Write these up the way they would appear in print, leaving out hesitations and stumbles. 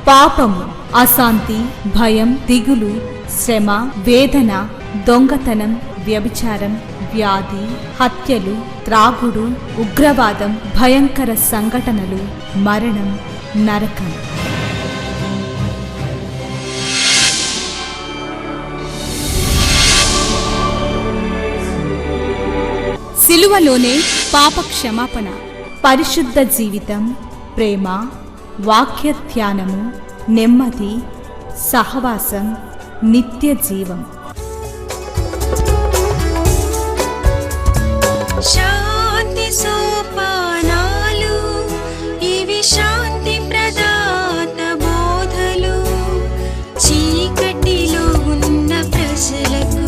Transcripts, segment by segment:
పాపము, అశాంతి, భయం, దిగులు, శ్రమ, వేదన, దొంగతనం, వ్యభిచారం, వ్యాధి, హత్యలు, త్రాగుడు, ఉగ్రవాదం, భయంకర సంఘటనలు, మరణం, నరకం. సిలువలోనే పాప క్షమాపణ, పరిశుద్ధ జీవితం, ప్రేమ, వాక్య ధ్యానము, నెమ్మది, సహవాసం, నిత్య జీవం. శాంతి సోపానాలు, ఇవి శాంతి ప్రదాత బోధలు. చీకటిలో ఉన్న ప్రజలకు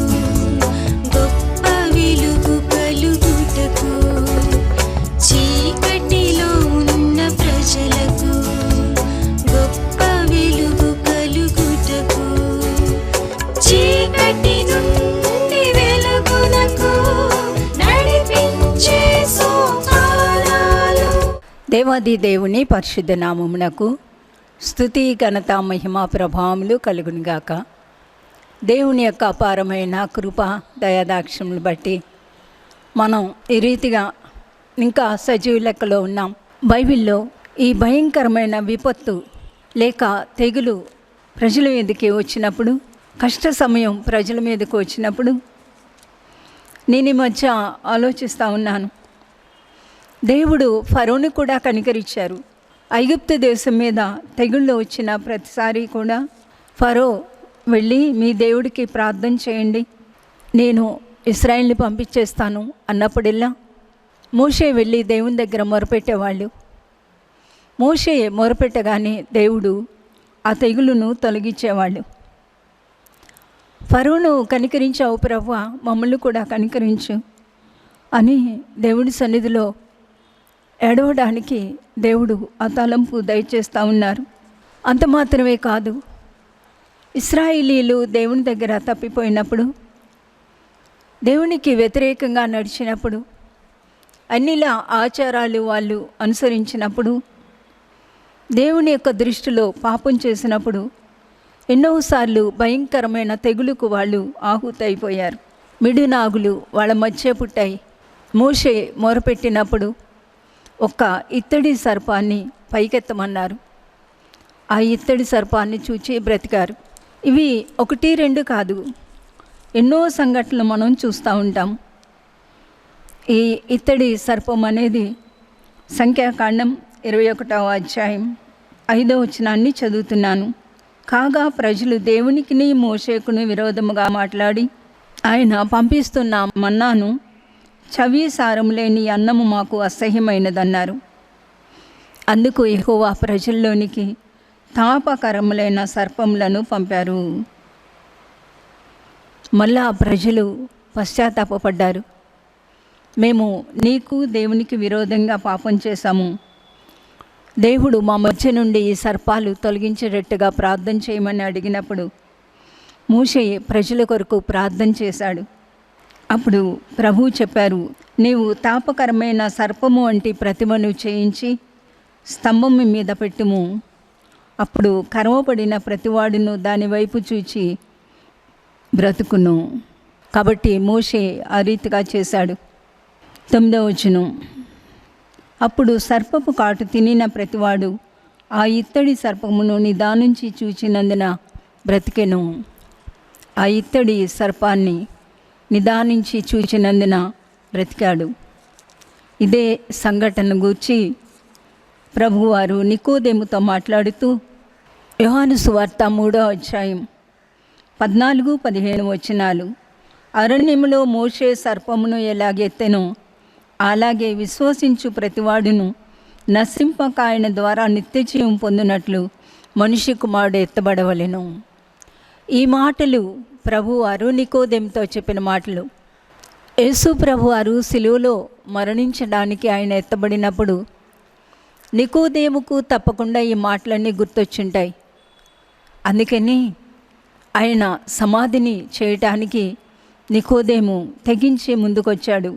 గొప్ప వెలుగు కలుగుటకు, చీకటిలో ఉన్న ప్రజలకు గొప్ప వెలుగు కలుగుటకు, చీకటి నుండి వెలుగునకు నడిపించే సోపానాలు. దేవాది దేవుని పరిశుద్ధ నామమునకు స్తుతి, ఘనత, మహిమ, ప్రభావములు కలుగునుగాక. దేవుని యొక్క అపారమైన కృప, దయాదాక్షములు బట్టి మనం ఈ రీతిగా ఇంకా సజీవ లెక్కలో ఉన్నాం. బైబిల్లో ఈ భయంకరమైన విపత్తు లేక తెగులు ప్రజల మీదకి వచ్చినప్పుడు, కష్ట సమయం ప్రజల మీదకి వచ్చినప్పుడు నేను ఈ మధ్య ఆలోచిస్తూ ఉన్నాను. దేవుడు ఫరోని కూడా కనికరించారు. ఐగుప్తు దేశం మీద తెగుళ్ళు వచ్చిన ప్రతిసారి కూడా ఫరో వెళ్ళి మీ దేవుడికి ప్రార్థన చేయండి, నేను ఇశ్రాయేలుని పంపించేస్తాను అన్నప్పుడల్లా మోషే వెళ్ళి దేవుని దగ్గర మొరపెట్టేవాళ్ళు. మోషే మొరపెట్టగానే దేవుడు ఆ తెగులును తొలగించేవాళ్ళు. ఫరోను కనికరించావు ప్రభువా, మమ్మల్ని కూడా కనికరించు అని దేవుడి సన్నిధిలో ఏడవడానికి దేవుడు ఆ తలంపు దయచేస్తూ ఉన్నారు. అంత మాత్రమే కాదు, ఇశ్రాయేలీలు దేవుని దగ్గర తప్పిపోయినప్పుడు, దేవునికి వ్యతిరేకంగా నడిచినప్పుడు, అన్నిలా ఆచారాలు వాళ్ళు అనుసరించినప్పుడు, దేవుని యొక్క దృష్టిలో పాపం చేసినప్పుడు ఎన్నోసార్లు భయంకరమైన తెగులుకు వాళ్ళు ఆహుతైపోయారు. మిడునాగులు వాళ్ళ మధ్య పుట్టాయి. మోషే మొరపెట్టినప్పుడు ఒక్క ఇత్తడి సర్పాన్ని పైకెత్తమన్నారు. ఆ ఇత్తడి సర్పాన్ని చూచి బ్రతికారు. ఇవి 1, 2 కాదు, ఎన్నో సంఘటనలు మనం చూస్తూ ఉంటాం. ఈ ఇత్తడి సర్పం అనేది సంఖ్యాకాండం 21వ అధ్యాయం 5వ వచనాన్ని చదువుతున్నాను. కాగా ప్రజలు దేవునికిని మోషేకును విరోధముగా మాట్లాడి, ఆయన పంపిస్తున్న మన్నాను, చవి సారం లేని అన్నము మాకు అసహ్యమైనదన్నారు. అందుకు యెహోవా ప్రజల్లోనికి తాపకరములైన సర్పములను పంపారు. మళ్ళా ప్రజలు పశ్చాత్తాపపడ్డారు. మేము నీకు దేవునికి విరోధంగా పాపం చేశాము, దేవుడు మా మధ్య నుండి ఈ సర్పాలు తొలగించేటట్టుగా ప్రార్థన చేయమని అడిగినప్పుడు మోషే ప్రజల కొరకు ప్రార్థన చేశాడు. అప్పుడు ప్రభువు చెప్పారు, నీవు తాపకరమైన సర్పము వంటి ప్రతిమను చేయించి స్తంభం మీద పెట్టుము, అప్పుడు కర్మపడిన ప్రతివాడును దాని వైపు చూచి బ్రతుకును. కాబట్టి మోషే ఆ రీతిగా చేశాడు. 9వ వచనం, అప్పుడు సర్పపు కాటు తినిన ప్రతివాడు ఆ ఇత్తడి సర్పమును నిదానించి చూచినందున బ్రతికెను. ఆ ఇత్తడి సర్పాన్ని నిదానించి చూచినందున బ్రతికాడు. ఇదే సంఘటన గూర్చి ప్రభువారు నికోదేముతో మాట్లాడుతూ యోహాను సువార్త 3వ అధ్యాయం 14-15 వచనాలు, అరణ్యములో మోషే సర్పమును ఎలాగెత్తెనో అలాగే విశ్వసించు ప్రతివాడును నశింపక ఆయన ద్వారా నిత్యజీవం పొందినట్లు మనిషి కుమారుడు ఎత్తబడవలెను. ఈ మాటలు ప్రభువారు నికోదేముతో చెప్పిన మాటలు. యేసు ప్రభువారు సిలువలో మరణించడానికి ఆయన ఎత్తబడినప్పుడు నికోదేముకు తప్పకుండా ఈ మాటలన్నీ గుర్తొచ్చుంటాయి. అందుకని ఆయన సమాధిని చేయటానికి నికోదేము తెగించి ముందుకొచ్చాడు.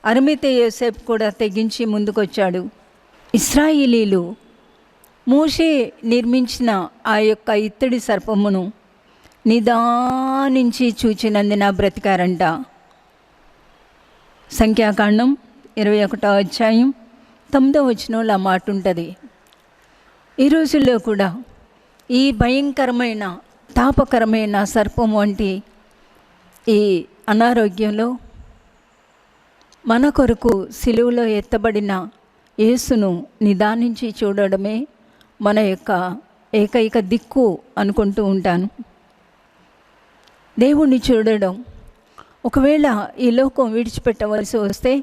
అరిమతయి యోసేపు కూడా తెగించి ముందుకొచ్చాడు. ఇశ్రాయేలీలు మోషే నిర్మించిన ఆ యొక్క ఇత్తడి సర్పమును నిదానించి చూచినందున బ్రతికారంట. సంఖ్యాకాండం 21వ అధ్యాయం 9వ వచనంలో ఆ మాట ఉంటుంది. ఈ రోజుల్లో కూడా ఈ భయంకరమైన తాపకరమైన సర్పం వంటి ఈ అనారోగ్యంలో మన కొరకు సిలువలో ఎత్తబడిన యేసును నిదానించి చూడడమే మన యొక్క ఏకైక దిక్కు అనుకుంటూ ఉంటాను. దేవుణ్ణి చూడడం, ఒకవేళ ఈ లోకం విడిచిపెట్టవలసి వస్తే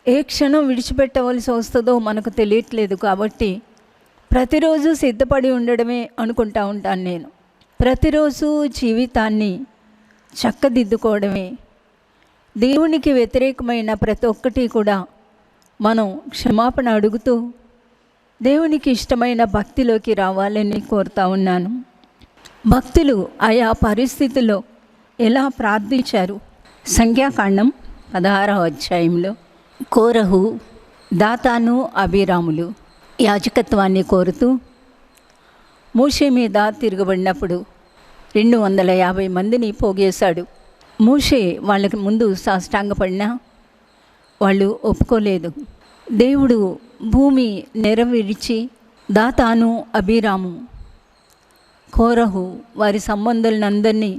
ఏ క్షణం విడిచిపెట్టవలసి వస్తుందో మనకు తెలియట్లేదు. కాబట్టి ప్రతిరోజు సిద్ధపడి ఉండడమే అనుకుంటా ఉంటాను నేను. ప్రతిరోజు జీవితాన్ని చక్కదిద్దుకోవడమే, దేవునికి వ్యతిరేకమైన ప్రతి ఒక్కటి కూడా మనం క్షమాపణ అడుగుతూ దేవునికి ఇష్టమైన భక్తిలోకి రావాలని కోరుతా ఉన్నాను. భక్తులు ఆయా పరిస్థితుల్లో ఎలా ప్రార్థించారు? సంఖ్యాకాండం 16వ అధ్యాయంలో కోరహు, దాతాను, అబీరాములు యాజకత్వాన్ని కోరుతూ మోషే మీద తిరగబడినప్పుడు 250 మందిని పోగేశాడు. మోషే వాళ్ళకి ముందు సాష్టాంగపడినా వాళ్ళు ఒప్పుకోలేదు. దేవుడు భూమి నెరవేర్చి దాతాను, అబీరాము, కోరహు వారి సంబంధులందరినీ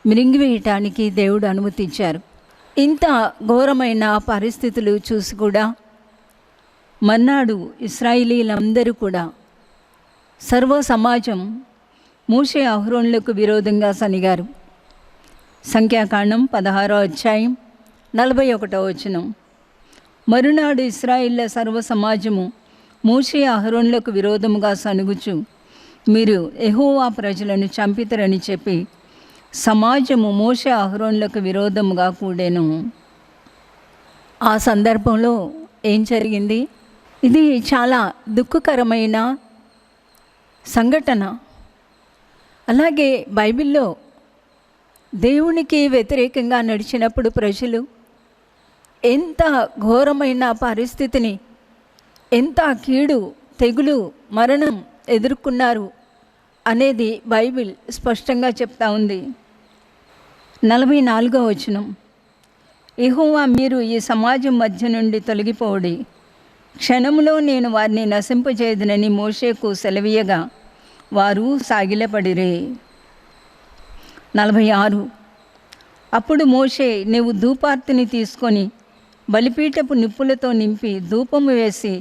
మిరింగివేయటానికి దేవుడు అనుమతించారు. ఇంత ఘోరమైన పరిస్థితులు చూసి కూడా మర్నాడు ఇశ్రాయేలీలందరూ కూడా సర్వ సమాజం మోషే అహరోనులకు విరోధంగా సనిగారు. సంఖ్యాకాండం 16వ అధ్యాయం 41వ వచనం. మరునాడు ఇశ్రాయేళ్ల సర్వ సమాజము మోషే అహరోనులకు విరోధముగా సనుగుచు, మీరు యెహోవా ప్రజలను చంపితరని చెప్పి సమాజము మోషే అహరోనులకు విరోధముగా కూడెను. ఆ సందర్భంలో ఏం జరిగింది? ఇది చాలా దుఃఖకరమైన సంఘటన. అలాగే బైబిల్లో దేవునికి వ్యతిరేకంగా నడిచినప్పుడు ప్రజలు ఎంత ఘోరమైన పరిస్థితిని, ఎంత కీడు, తెగులు, మరణం ఎదుర్కొన్నారు అనేది బైబిల్ స్పష్టంగా చెప్తా ఉంది. 44వ వచనం. యెహోవా, మీరు ఈ సమాజం మధ్య నుండి తొలగిపోడి, క్షణంలో నేను వారిని నశింపజేయదునని మోషేకు సెలవీయగా వారు సాగిలపడిరే. 46. అప్పుడు మోషే, నీవు ధూపార్తిని తీసుకొని బలిపీఠపు నిప్పులతో నింపి ధూపము వేసి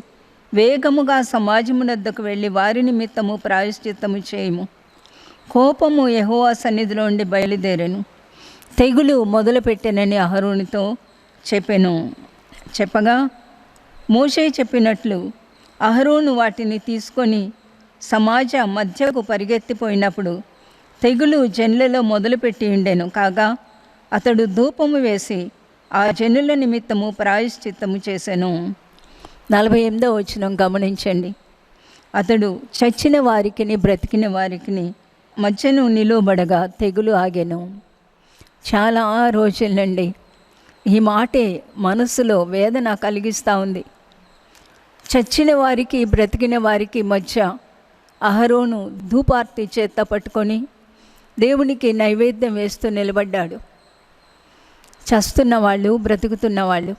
వేగముగా సమాజమునద్దకు వెళ్ళి వారి నిమిత్తము ప్రాయశ్చిత్తము చేయము. కోపము యెహోవా సన్నిధిలో ఉండి బయలుదేరెను. తెగులు మొదలుపెట్టెనని అహరోనుతో చెప్పెను. చెప్పగా మోషే చెప్పినట్లు అహరోను వాటిని తీసుకొని సమాజ మధ్యకు పరిగెత్తిపోయినప్పుడు తెగులు జనులలో మొదలుపెట్టి ఉండెను. కాగా అతడు ధూపము వేసి ఆ జనుల నిమిత్తము ప్రాయశ్చిత్తము చేసెను. 48వ వచనం గమనించండి. అతడు చచ్చిన వారికిని బ్రతికిన వారికిని మధ్యను నిలువబడగా తెగులు ఆగెను. చాలా రోజుల నుండి ఈ మాటే మనసులో వేదన కలిగిస్తూ ఉంది. చచ్చిన వారికి బ్రతికిన వారికి మధ్య అహరోను ధూపార్తి చేత పట్టుకొని దేవునికి నైవేద్యం వేస్తూ నిలబడ్డాడు. చస్తున్న వాళ్ళు, బ్రతుకుతున్న వాళ్ళు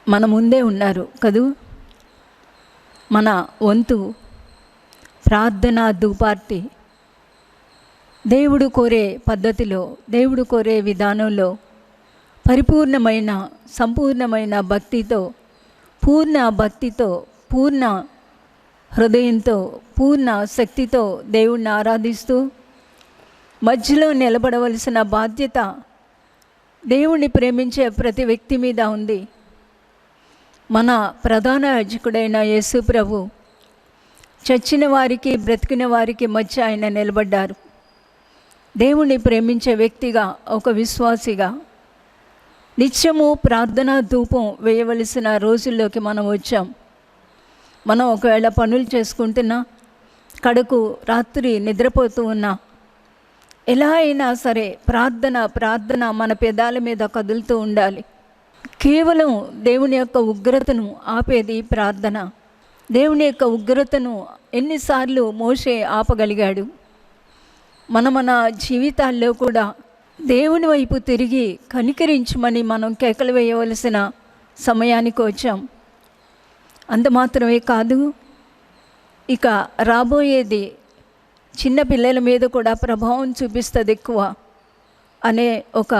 మన ముందే ఉన్నారు కదూ. మన వంతు ప్రార్థన ధూపార్తి దేవుడు కోరే పద్ధతిలో, దేవుడు కోరే విధానంలో పరిపూర్ణమైన సంపూర్ణమైన భక్తితో, పూర్ణ భక్తితో, పూర్ణ హృదయంతో, పూర్ణ శక్తితో దేవుణ్ణి ఆరాధిస్తూ మధ్యలో నిలబడవలసిన బాధ్యత దేవుణ్ణి ప్రేమించే ప్రతి వ్యక్తి మీద ఉంది. మన ప్రధాన యాజకుడైన యేసు ప్రభు చచ్చిన వారికి బ్రతికిన వారికి మధ్య ఆయన నిలబడ్డారు. దేవుణ్ణి ప్రేమించే వ్యక్తిగా, ఒక విశ్వాసిగా నిత్యము ప్రార్థనా ధూపం వేయవలసిన రోజుల్లోకి మనం వచ్చాం. మనం ఒకవేళ పనులు చేసుకుంటున్నా, కడుకు రాత్రి నిద్రపోతూ ఉన్నా, ఎలా అయినా సరే ప్రార్థన మన పెదాల మీద కదులుతూ ఉండాలి. కేవలం దేవుని యొక్క ఉగ్రతను ఆపేది ప్రార్థన. దేవుని యొక్క ఉగ్రతను ఎన్నిసార్లు మోషే ఆపగలిగాడు. మన జీవితాల్లో కూడా దేవుని వైపు తిరిగి కనికరించమని మనం కేకలు వేయవలసిన సమయానికి వచ్చాం. అంత మాత్రమే కాదు, ఇక రాబోయేది చిన్న పిల్లల మీద కూడా ప్రభావం చూపిస్తుంది ఎక్కువ అనే ఒక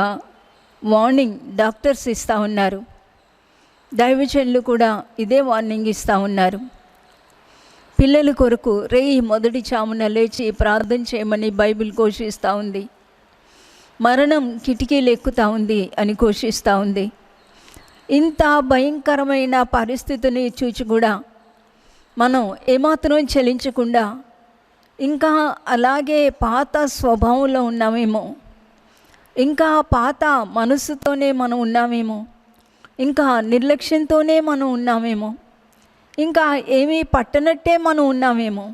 వార్నింగ్ డాక్టర్స్ ఇస్తూ ఉన్నారు. దైవజనులు కూడా ఇదే వార్నింగ్ ఇస్తూ ఉన్నారు. పిల్లల కొరకు రేయి మొదటి చామున లేచి ప్రార్థన చేయమని బైబిల్ ఘోషిస్తూ ఉంది. మరణం కిటికీలు ఎక్కుతూ ఉంది అని ఘోషిస్తూ ఉంది. ఇంత భయంకరమైన పరిస్థితిని చూచి కూడా మనం ఏమాత్రం చలించకుండా ఇంకా అలాగే పాత స్వభావంలో ఉన్నామేమో, ఇంకా పాత మనసుతోనే మనం ఉన్నామేమో, ఇంకా నిర్లక్ష్యంతోనే మనం ఉన్నామేమో, ఇంకా ఏమీ పట్టనట్టే మనం ఉన్నామేమో.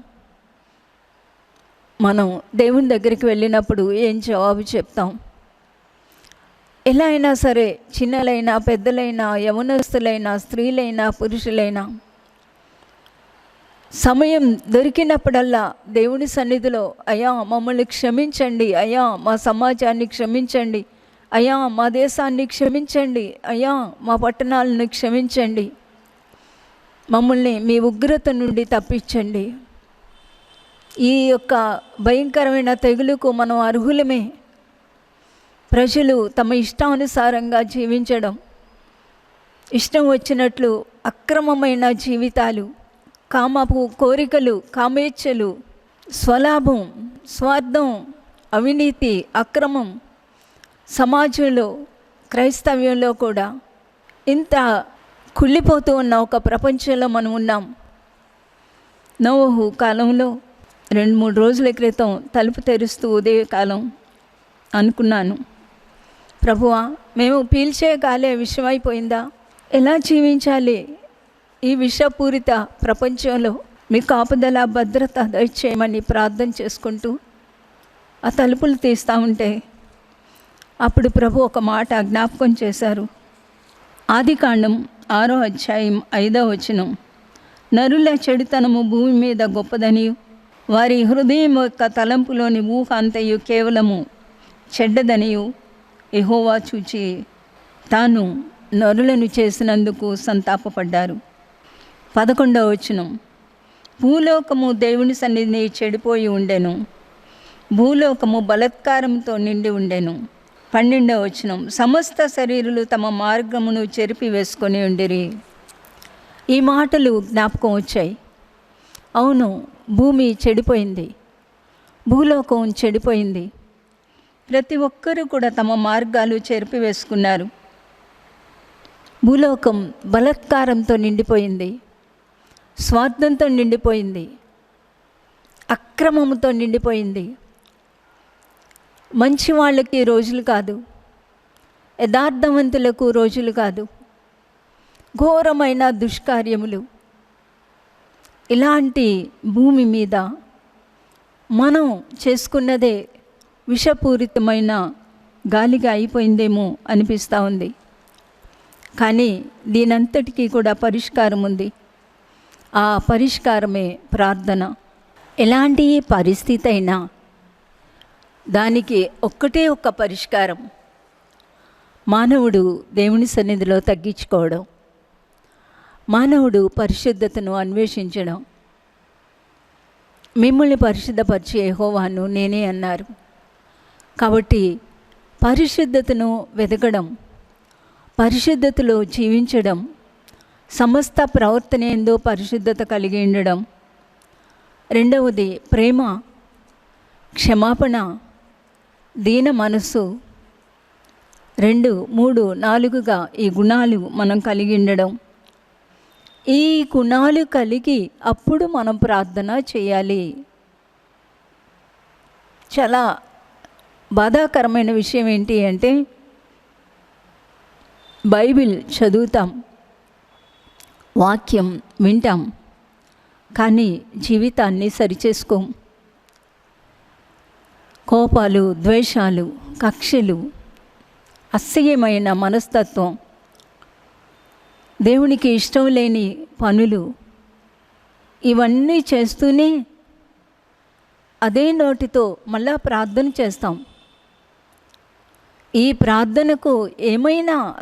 మనం దేవుని దగ్గరికి వెళ్ళినప్పుడు ఏం జవాబు చెప్తాం? ఎలా అయినా సరే, చిన్నలైనా పెద్దలైనా, యవనస్తులైనా, స్త్రీలైనా, పురుషులైనా, సమయం దొరికినప్పుడల్లా దేవుని సన్నిధిలో, అయ్యా మమ్మల్ని క్షమించండి, అయ్యా మా సమాజాన్ని క్షమించండి, అయ్యా మా దేశాన్ని క్షమించండి, అయ్యా మా పట్టణాలను క్షమించండి, మమ్మల్ని మీ ఉగ్రత నుండి తప్పించండి. ఈ యొక్క భయంకరమైన తెగులుకు మనం అర్హులమే. ప్రజలు తమ ఇష్టానుసారంగా జీవించడం, ఇష్టం వచ్చినట్లు అక్రమమైన జీవితాలు, కామపు కోరికలు, కామేచ్ఛలు, స్వలాభం, స్వార్థం, అవినీతి, అక్రమం సమాజంలో, క్రైస్తవ్యంలో కూడా ఇంత కుళ్ళిపోతూ ఉన్న ఒక ప్రపంచంలో మనం ఉన్నాం. నోవహు కాలంలో 2-3 రోజుల క్రితం తలుపు తెరుస్తూ ఉదయకాలం అనుకున్నాను, ప్రభువా మేము పీల్చే గాలే విషమైపోయిందా? ఎలా జీవించాలి ఈ విషపూరిత ప్రపంచంలో? మీ కాపుదల భద్రత దయచేయమని ప్రార్థన చేసుకుంటూ ఆ తలుపులు తీస్తూ ఉంటే అప్పుడు ప్రభు ఒక మాట జ్ఞాపకం చేశారు. ఆదికాండం 6వ అధ్యాయం 5వ వచనం, నరుల చెడుతనము భూమి మీద గొప్పదనియు వారి హృదయం యొక్క తలంపులోని ఊహ అంతయు కేవలము చెడ్డదనియు యెహోవా చూచి తాను నరులను చేసినందుకు సంతాపపడ్డారు. 11వ వచనం, భూలోకము దేవుని సన్నిధిని చెడిపోయి ఉండెను, భూలోకము బలత్కారంతో నిండి ఉండెను. 12వ వచనం, సమస్త శరీరులు తమ మార్గమును చెరిపి వేసుకొని ఉండిరి. ఈ మాటలు జ్ఞాపకం వచ్చాయి. అవును, భూమి చెడిపోయింది, భూలోకం చెడిపోయింది. ప్రతి ఒక్కరూ కూడా తమ మార్గాలు చెరిపి వేసుకున్నారు. భూలోకం బలత్కారంతో నిండిపోయింది, స్వార్థంతో నిండిపోయింది, అక్రమంతో నిండిపోయింది. మంచి వాళ్ళకి రోజులు కాదు, యథార్థవంతులకు రోజులు కాదు, ఘోరమైన దుష్కార్యములు. ఇలాంటి భూమి మీద మనం చేసుకున్నదే విషపూరితమైన గాలిగా అయిపోయిందేమో అనిపిస్తూ ఉంది. కానీ దీనంతటికీ కూడా పరిష్కారం ఉంది. ఆ పరిష్కారమే ప్రార్థన. ఎలాంటి పరిస్థితి అయినా దానికి ఒక్కటే ఒక్క పరిష్కారం, మానవుడు దేవుని సన్నిధిలో తగ్గించుకోవడం, మానవుడు పరిశుద్ధతను అన్వేషించడం. మిమ్మల్ని పరిశుద్ధపరిచే యెహోవాను నేనే అన్నారు. కాబట్టి పరిశుద్ధతను వెతకడం, పరిశుద్ధతలో జీవించడం, సమస్త ప్రవర్తన యందు పరిశుద్ధత కలిగి ఉండడం. రెండవది ప్రేమ, క్షమాపణ, దీన మనస్సు. 2, 3, 4గా ఈ గుణాలు మనం కలిగి ఉండడం. ఈ గుణాలు కలిగి అప్పుడు మనం ప్రార్థన చేయాలి. చాలా బాధాకరమైన విషయం ఏంటి అంటే, బైబిల్ చదువుతాం, వాక్యం వింటాం, కానీ జీవితాన్ని సరిచేసుకోం. కోపాలు, ద్వేషాలు, కక్షలు, అసహ్యమైన మనస్తత్వం, దేవునికి ఇష్టం లేని పనులు, ఇవన్నీ చేస్తూనే అదే నోటితో మళ్ళా ప్రార్థన చేస్తాం. ఈ ప్రార్థనకు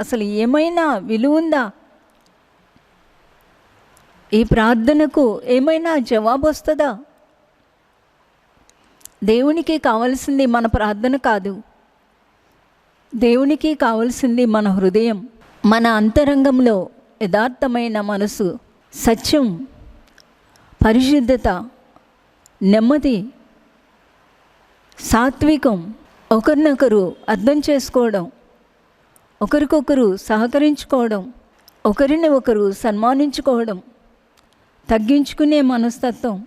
అసలు ఏమైనా విలువ ఉందా? ఈ ప్రార్థనకు ఏమైనా జవాబు వస్తుందా? దేవునికి కావలసింది మన ప్రార్థన కాదు. దేవునికి కావలసింది మన హృదయం, మన అంతరంగంలో యథార్థమైన మనసు, సత్యం, పరిశుద్ధత, నెమ్మది, సాత్వికం, ఒకరినొకరు అర్థం చేసుకోవడం, ఒకరికొకరు సహకరించుకోవడం, ఒకరిని ఒకరు సన్మానించుకోవడం, తగ్గించుకునే మనస్తత్వం,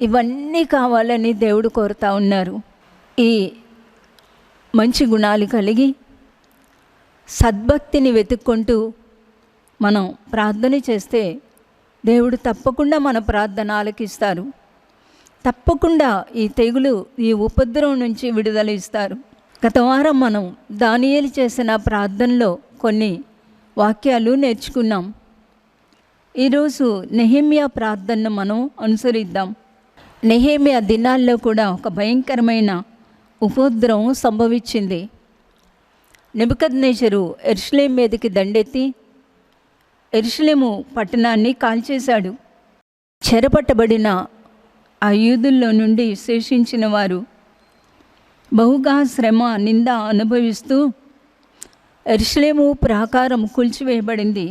ఇవన్నీ కావాలని దేవుడు కోరుతా ఉన్నారు. ఈ మంచి గుణాలు కలిగి సద్భక్తిని వెతుక్కుంటూ మనం ప్రార్థన చేస్తే దేవుడు తప్పకుండా మన ప్రార్థన ఆలకిస్తారు. తప్పకుండా ఈ తెగులు, ఈ ఉపద్రవం నుంచి విడుదల ఇస్తారు. గత వారం మనం దానియేలు చేసిన ప్రార్థనలో కొన్ని వాక్యాలు నేర్చుకున్నాం. ఈరోజు నెహెమ్యా ప్రార్థనను మనం అనుసరిద్దాం. నెహెమ్యా దినాల్లో కూడా ఒక భయంకరమైన ఉపద్రవం సంభవించింది. నెబుకద్నెజరు యెరూషలేము మీదకి దండెత్తి యెరూషలేము పట్టణాన్ని కాల్చేశాడు. చెరపట్టబడిన ఆ యూదుల్లో నుండి శేషించిన వారు బహుగా శ్రమ, నింద అనుభవిస్తూ యెరూషలేము ప్రాకారం కూల్చివేయబడింది,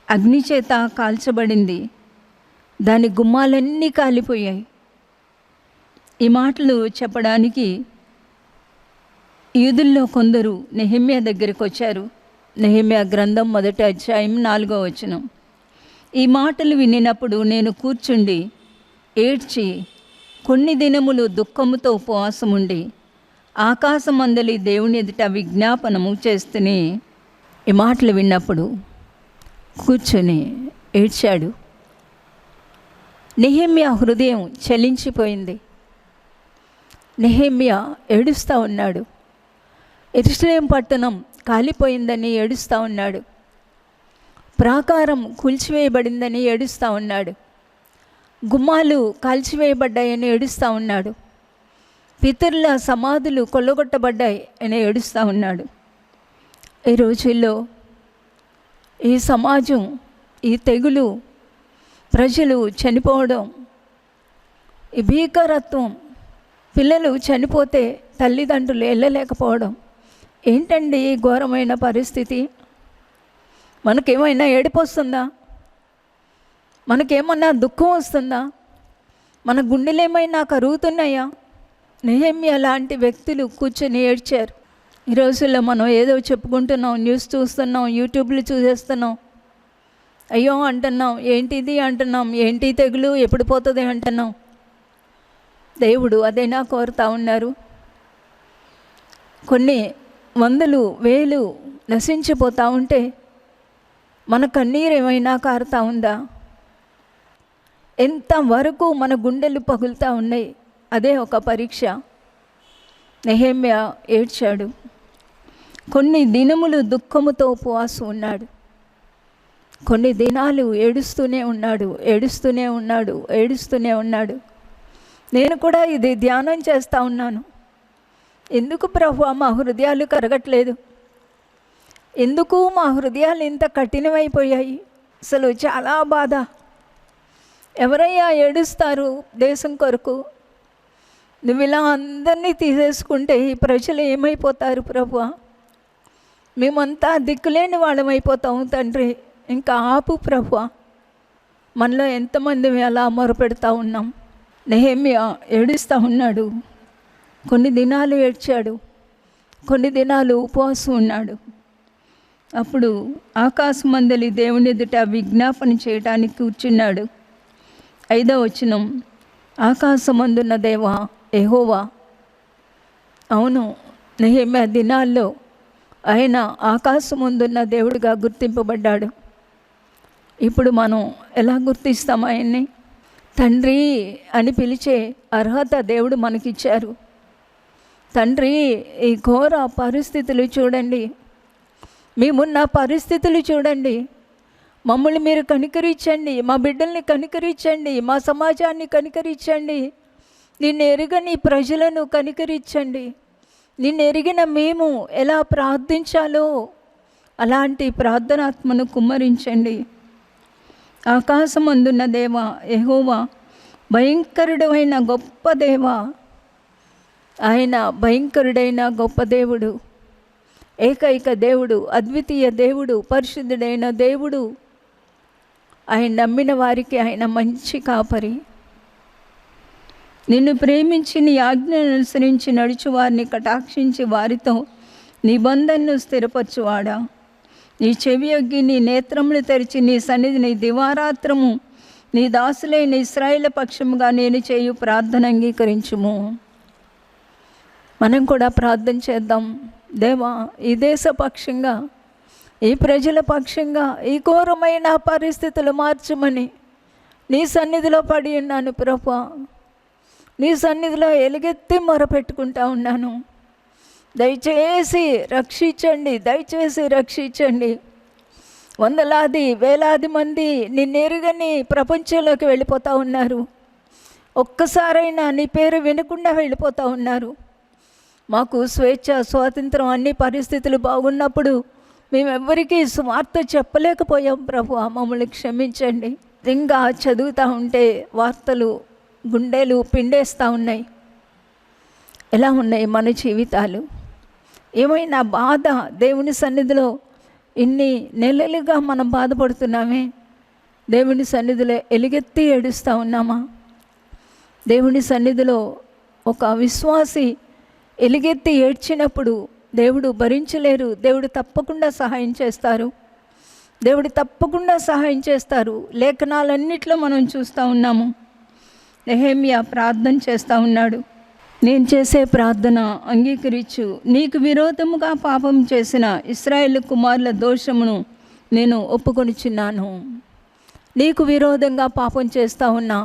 అగ్నిచేత కాల్చబడింది, దాని గుమ్మాలన్నీ కాలిపోయాయి. ఈ మాటలు చెప్పడానికి యూదుల్లో కొందరు నెహెమ్యా దగ్గరికి వచ్చారు. నెహెమ్యా గ్రంథం 1వ అధ్యాయం 4వ వచనం. ఈ మాటలు వినినప్పుడు నేను కూర్చుండి ఏడ్చి కొన్ని దినములు దుఃఖముతో ఉపవాసముండి ఆకాశమందలి దేవుని ఎదుట విజ్ఞాపనము చేస్తూనే, ఈ మాటలు విన్నప్పుడు కూర్చొని ఏడ్చాడు. నెహెమ్యా హృదయం చలించిపోయింది. నెహెమ్యా ఏడుస్తూ ఉన్నాడు. యెరూషలేము పట్టణం కాలిపోయిందని ఏడుస్తూ ఉన్నాడు. ప్రాకారం కూల్చివేయబడిందని ఏడుస్తూ ఉన్నాడు. గుమ్మాలు కాల్చివేయబడ్డాయని ఏడుస్తూ ఉన్నాడు. పితరుల సమాధులు కొల్లగొట్టబడ్డాయి అని ఏడుస్తూ ఉన్నాడు. ఈ రోజుల్లో ఈ సమాజం, ఈ తెగులు, ప్రజలు చనిపోవడం, ఈ భీకరత్వం, పిల్లలు చనిపోతే తల్లిదండ్రులు వెళ్ళలేకపోవడం, ఏంటండి ఈ ఘోరమైన పరిస్థితి? మనకేమైనా ఏడుపు వస్తుందా? మనకేమన్నా దుఃఖం వస్తుందా? మన గుండెలు ఏమైనా కరుగుతున్నాయా? నెహెమ్యా లాంటి వ్యక్తులు కూర్చొని ఏడ్చారు. ఈ రోజుల్లో మనం ఏదో చెప్పుకుంటున్నాం, న్యూస్ చూస్తున్నాం, యూట్యూబ్లు చూసేస్తున్నాం, అయ్యో అంటున్నాం, ఏంటిది అంటున్నాం, ఏంటి తెగులు ఎప్పుడు పోతుంది అంటున్నాం. దేవుడు అదేనా కోరుతా ఉన్నారు? కొన్ని వందలు వేలు నశించిపోతూ ఉంటే మన కన్నీరు ఏమైనా కారుతూ ఉందా? ఎంతవరకు మన గుండెలు పగులుతూ ఉన్నాయి? అదే ఒక పరీక్ష. నెహెమ్యా ఏడ్చాడు. కొన్ని దినములు దుఃఖముతో ఉపవాసం ఉన్నాడు. కొన్ని దినాలు ఏడుస్తూనే ఉన్నాడు. నేను కూడా ఇది ధ్యానం చేస్తూ ఉన్నాను. ఎందుకు ప్రభువా మా హృదయాలు కరగట్లేదు? ఎందుకు మా హృదయాలు ఇంత కఠినమైపోయాయి? అసలు చాలా బాధ. ఎవరయ్యా ఏడుస్తారు దేశం కొరకు? నువ్వు ఇలా అందరినీ తీసేసుకుంటే ఈ ప్రజలు ఏమైపోతారు ప్రభువా? మేమంతా దిక్కులేని వాళ్ళమైపోతాము తండ్రి, ఇంకా ఆపు ప్రభువా. మనలో ఎంతమంది అలా మొరపెడతా ఉన్నాం. నెహెమ్యా ఏడుస్తూ ఉన్నాడు. కొన్ని దినాలు ఏడ్చాడు, కొన్ని దినాలు ఉపవాసం ఉన్నాడు. అప్పుడు ఆకాశమందలి దేవుని ఎదుట విజ్ఞాపన చేయడానికి కూర్చున్నాడు. 5వ వచనం, ఆకాశమందున్న దేవా యెహోవా. అవును, నెహెమ్యా దినాల్లో ఆయన ఆకాశమందున్న దేవుడిగా గుర్తింపబడ్డాడు. ఇప్పుడు మనం ఎలా గుర్తిస్తాం ఆయన్ని? తండ్రి అని పిలిచే అర్హత దేవుడు మనకిచ్చారు. తండ్రి, ఈ ఘోర పరిస్థితులు చూడండి, మేమున్న పరిస్థితులు చూడండి, మమ్మల్ని మీరు కనికరించండి, మా బిడ్డల్ని కనికరించండి, మా సమాజాన్ని కనికరించండి. నిన్ను ఎరుగని ప్రజలను కనికరించండి. నిన్ను ఎరిగిన మేము ఎలా ప్రార్థించాలో అలాంటి ప్రార్థనాత్మను కుమ్మరించండి. ఆకాశమందున్న దేవ యెహోవా భయంకరుడైన గొప్ప దేవ, ఆయన భయంకరుడైన గొప్ప దేవుడు, ఏకైక దేవుడు, అద్వితీయ దేవుడు, పరిశుద్ధుడైన దేవుడు. ఆయన నమ్మిన వారికి ఆయన మంచి కాపరి. నిన్ను ప్రేమించి నీ ఆజ్ఞను అనుసరించి నడుచు వారిని కటాక్షించి వారితో నిబంధనను స్థిరపరచువాడా. నీ చెవి యొగ్గి నీ నేత్రములు తెరిచి నీ సన్నిధిని దివారాత్రము నీ దాసులైన ఇశ్రాయేలు పక్షముగా నేను చేయు ప్రార్థన అంగీకరించుము. మనం కూడా ప్రార్థన చేద్దాం. దేవా, ఈ దేశ పక్షంగా, ఈ ప్రజల పక్షంగా ఈ ఘోరమైన పరిస్థితులు మార్చమని నీ సన్నిధిలో పడి ఉన్నాను ప్రభువా. నీ సన్నిధిలో ఎలుగెత్తి మొరపెట్టుకుంటా ఉన్నాను. దయచేసి రక్షించండి, దయచేసి రక్షించండి. వందలాది వేలాది మంది నిన్నెరుగని ప్రపంచంలోకి వెళ్ళిపోతూ ఉన్నారు. ఒక్కసారైనా నీ పేరు వినకుండా వెళ్ళిపోతూ ఉన్నారు. మాకు స్వేచ్ఛ, స్వాతంత్రం, అన్ని పరిస్థితులు బాగున్నప్పుడు మేమెవ్వరికీ సువార్త చెప్పలేకపోయాం ప్రభువా, మమ్మల్ని క్షమించండి. ఇంకా చదువుతూ ఉంటే వార్తలు గుండెలు పిండేస్తూ ఉన్నాయి. ఎలా ఉన్నాయి మన జీవితాలు? ఏమైనా బాధ దేవుని సన్నిధిలో ఇన్ని నెలలుగా మనం బాధపడుతున్నామే, దేవుని సన్నిధిలో ఎలుగెత్తి ఏడుస్తూ ఉన్నామా? దేవుని సన్నిధిలో ఒక విశ్వాసి ఎలుగెత్తి ఏడ్చినప్పుడు దేవుడు భరించలేరు. దేవుడు తప్పకుండా సహాయం చేస్తారు. దేవుడు తప్పకుండా సహాయం చేస్తారు. లేఖనాలన్నిట్లో మనం చూస్తూ ఉన్నాము. నెహెమ్యా ప్రార్థన చేస్తూ ఉన్నాడు. నేను చేసే ప్రార్థన అంగీకరించు. నీకు విరోధముగా పాపం చేసిన ఇశ్రాయేలు కుమారుల దోషమును నేను ఒప్పుకొనిచున్నాను. నీకు విరోధంగా పాపం చేస్తూ ఉన్నా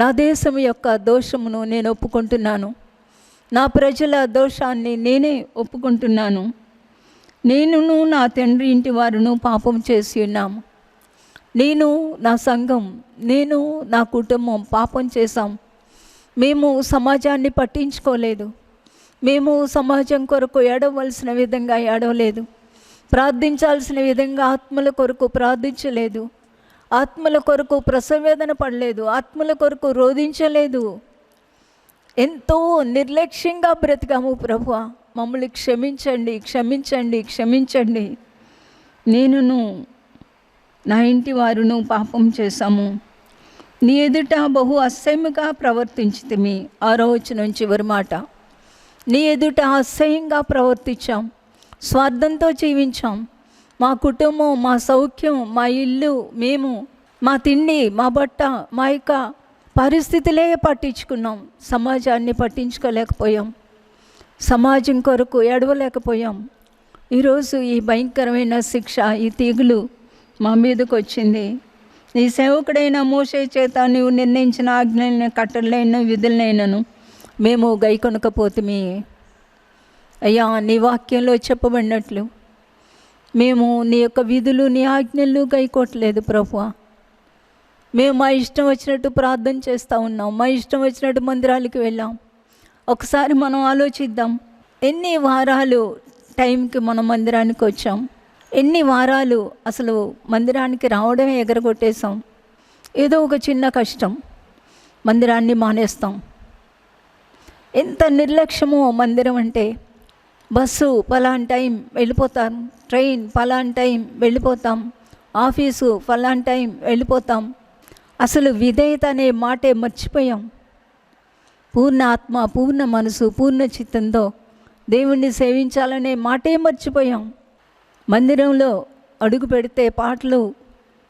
నా దేశం యొక్క దోషమును నేను ఒప్పుకుంటున్నాను. నా ప్రజల దోషాన్ని నేనే ఒప్పుకుంటున్నాను. నేనును నా తండ్రి ఇంటి వారును పాపం చేసి ఉన్నాము. నేను, నా సంఘం, నేను, నా కుటుంబం పాపం చేశాం. మేము సమాజాన్ని పట్టించుకోలేదు. మేము సమాజం కొరకు ఏడవలసిన విధంగా ఏడవలేదు. ప్రార్థించాల్సిన విధంగా ఆత్మల కొరకు ప్రార్థించలేదు. ఆత్మల కొరకు ప్రసవేదన పడలేదు. ఆత్మల కొరకు రోధించలేదు. ఎంతో నిర్లక్ష్యంగా బ్రతికాము ప్రభువా, మమ్మల్ని క్షమించండి, క్షమించండి, క్షమించండి. నేనును నా ఇంటి వారును పాపం చేశాము. నీ ఎదుట బహు అసహ్యముగా ప్రవర్తించితిమి. 6వ వచనం చివరి మాట. నీ ఎదుట అసహ్యంగా ప్రవర్తించాం, స్వార్థంతో జీవించాం. మా కుటుంబం, మా సౌఖ్యం, మా ఇల్లు, మేము, మా తిండి, మా బట్ట, మా యొక్క పరిస్థితులే పట్టించుకున్నాం. సమాజాన్ని పట్టించుకోలేకపోయాం. సమాజం కొరకు ఏడవలేకపోయాం. ఈరోజు ఈ భయంకరమైన శిక్ష, ఈ తీగులు మా మీదకు వచ్చింది. నీ సేవకుడైన మోషే చేత నీవు నిర్ణయించిన ఆజ్ఞలైన, కట్టడలైన, విధులైనను మేము గైకొనకపోతుమి. అయ్యా, నీ వాక్యంలో చెప్పబడినట్లు మేము నీ యొక్క విధులు, నీ ఆజ్ఞలు గైకోవట్లేదు ప్రభువా. మేము మా ఇష్టం వచ్చినట్టు ప్రార్థన చేస్తూ ఉన్నాం. మా ఇష్టం వచ్చినట్టు మందిరాలకు వెళ్ళాం. ఒకసారి మనం ఆలోచిద్దాం. ఎన్ని వారాలు టైంకి మనం మందిరానికి వచ్చాం? ఎన్ని వారాలు అసలు మందిరానికి రావడమే ఎగరగొట్టేసాం. ఏదో ఒక చిన్న కష్టం, మందిరాన్ని మానేస్తాం. ఎంత నిర్లక్ష్యమో మందిరం అంటే. బస్సు పలాన్ టైం వెళ్ళిపోతాం, ట్రైన్ పలాన్ టైం వెళ్ళిపోతాం, ఆఫీసు పలాన్ టైం వెళ్ళిపోతాం. అసలు విధేయత అనే మాటే మర్చిపోయాం. పూర్ణ ఆత్మ, పూర్ణ మనసు, పూర్ణ చిత్తంతో దేవుణ్ణి సేవించాలనే మాటే మర్చిపోయాం. మందిరంలో అడుగు పెడితే పాటలు,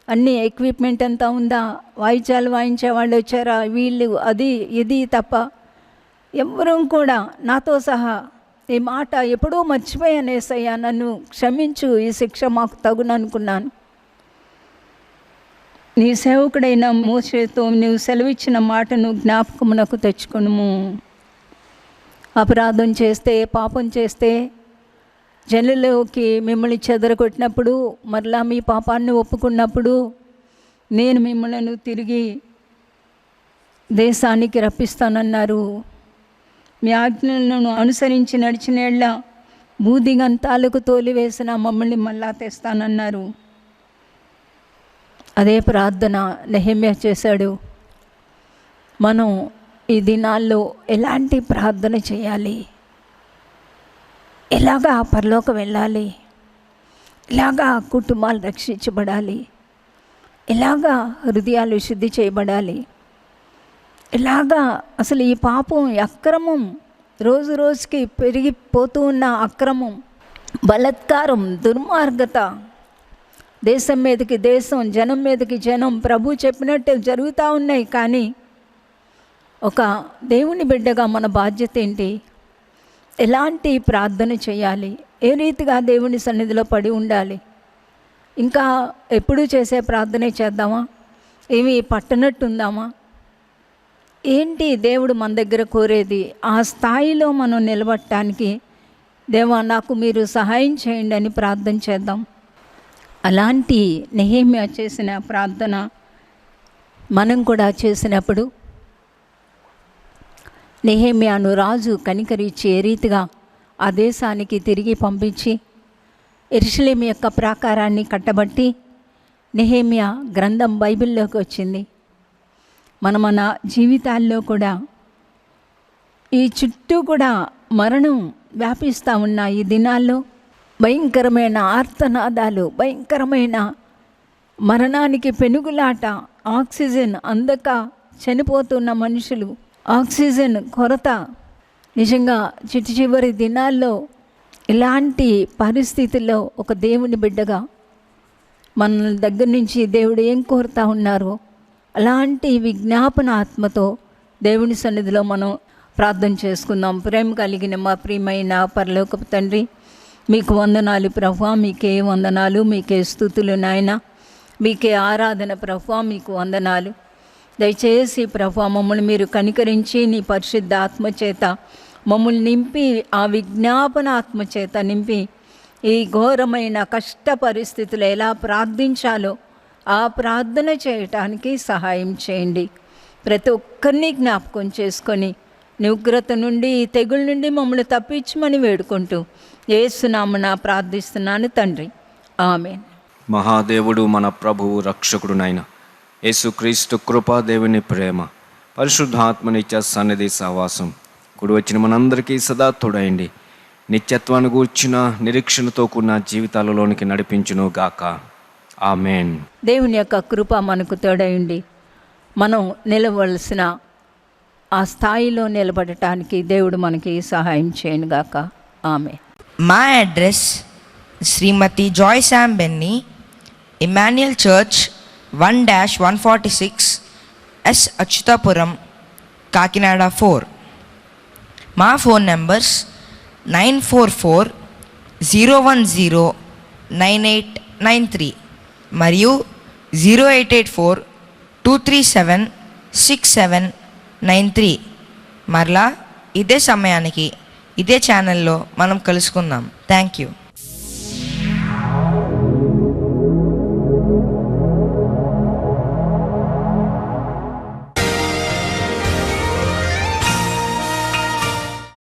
అన్నీ ఎక్విప్మెంట్ అంతా ఉందా, వాయిద్యాలు వాయించే వాళ్ళు వచ్చారా, వీళ్ళు, అది ఇది తప్ప ఎవ్వరూ కూడా, నాతో సహా ఈ మాట ఎప్పుడూ మర్చిపోయానేసయ్యా, నన్ను క్షమించు, ఈ శిక్ష మాకు తగుననుకున్నాను. నీ సేవకుడైన మోషేతో నీవు సెలవిచ్చిన మాటను జ్ఞాపకమునకు తెచ్చుకొనుము. అపరాధం చేస్తే, పాపం చేస్తే జనులలోకి మిమ్మల్ని చెదరగొట్టినప్పుడు, మరలా మీ పాపాన్ని ఒప్పుకున్నప్పుడు నేను మిమ్మల్ని తిరిగి దేశానికి రప్పిస్తానన్నారు. మీ ఆజ్ఞలను అనుసరించి నడిచిన యెడల భూదిగంతాలకు తోలివేసిన మమ్మల్ని మళ్ళా తెస్తానన్నారు. అదే ప్రార్థన నెహెమ్యా చేశాడు. మనం ఈ దినాల్లో ఎలాంటి ప్రార్థన చేయాలి, ఎలాగా పరలోకం వెళ్ళాలి, ఎలాగా కుటుంబాలు రక్షించబడాలి, ఎలాగా హృదయాలు శుద్ధి చేయబడాలి, ఎలాగా అసలు ఈ పాపం, అక్రమం, రోజు రోజుకి పెరిగిపోతూ ఉన్న అక్రమం, బలాత్కారం, దుర్మార్గత, దేశం మీదకి దేశం, జనం మీదకి జనం ప్రభు చెప్పినట్టు జరుగుతూ ఉన్నాయి. కానీ ఒక దేవుని బిడ్డగా మన బాధ్యత ఏంటి? ఎలాంటి ప్రార్థన చేయాలి? ఏ రీతిగా దేవుని సన్నిధిలో పడి ఉండాలి? ఇంకా ఎప్పుడు చేసే ప్రార్థనే చేద్దామా? ఏమి పట్టనట్టుందామా? ఏంటి దేవుడు మన దగ్గర కోరేది? ఆ స్థాయిలో మనం నిలబడటానికి దేవా నాకు మీరు సహాయం చేయండి అని ప్రార్థన చేద్దాం. అలాంటి నెహెమ్యా చేసిన ప్రార్థన మనం కూడా చేసినప్పుడు నెహెమ్యాను రాజు కనికరించి ఏ రీతిగా ఆ దేశానికి తిరిగి పంపించి యెరూషలేము యొక్క ప్రాకారాన్ని కట్టబట్టి నెహెమ్యా గ్రంథం బైబిల్లోకి వచ్చింది. మన జీవితాల్లో కూడా ఈ చుట్టూ కూడా మరణం వ్యాపిస్తూ ఉన్న ఈ దినాల్లో భయంకరమైన ఆర్తనాదాలు, భయంకరమైన మరణానికి పెనుగులాట, ఆక్సిజన్ అందక చనిపోతున్న మనుషులు, ఆక్సిజన్ కొరత, నిజంగా చివరి దినాల్లో ఇలాంటి పరిస్థితుల్లో ఒక దేవుని బిడ్డగా మన దగ్గర నుంచి దేవుడు ఏం కోరుతూ ఉన్నారో అలాంటి విజ్ఞాపన ఆత్మతో దేవుని సన్నిధిలో మనం ప్రార్థన చేసుకుందాం. ప్రేమ కలిగిన మా ప్రియమైన పరలోకపు తండ్రి, మీకు వందనాలు ప్రభువా, మీకే వందనాలు, మీకే స్తుతులు నాయన, మీకే ఆరాధన ప్రభువా, మీకు వందనాలు. దయచేసి ప్రభువా మమ్మల్ని మీరు కనికరించి నీ పరిశుద్ధ ఆత్మచేత మమ్మల్ని నింపి, ఆ విజ్ఞాపన ఆత్మచేత నింపి ఈ ఘోరమైన కష్ట పరిస్థితులు ఎలా ప్రార్థించాలో ఆ ప్రార్థన చేయటానికి సహాయం చేయండి. ప్రతి ఒక్కరిని జ్ఞాపకం చేసుకొని నీ ఉగ్రత నుండి, ఈ తెగుళ్ళ నుండి మమ్మల్ని తప్పించమని వేడుకుంటూ యేసు నామమున ప్రార్థిస్తున్నాను తండ్రి, ఆమేన్. మహాదేవుడు మన ప్రభువు రక్షకుడునైన యేసుక్రీస్తు కృపా, దేవుని ప్రేమ, పరిశుద్ధాత్మనిత్య సన్నిధి సహవాసం కూడి వచ్చిన మనందరికీ సదా తోడైండి నిత్యత్వాన్ని గూర్చిన నిరీక్షణతో కూడిన జీవితాలలోనికి నడిపించును గాక. ఆమేన్. దేవుని యొక్క కృప మనకు తోడైండి మనం నిలవలసిన ఆ స్థాయిలో నిలబడటానికి దేవుడు మనకి సహాయం చేయను గాక. ఆమేన్. My address Srimati Joy Sam Benny, Emmanuel Church 1-146 S Achutapuram, Kakinada 4. మా ఫోన్ నంబర్స్ 9440109893 మరియు 0884-237-6793. మరలా ఇదే సమయానికి ఇదే ఛానల్లో మనం కలుసుకుందాం. Thank you.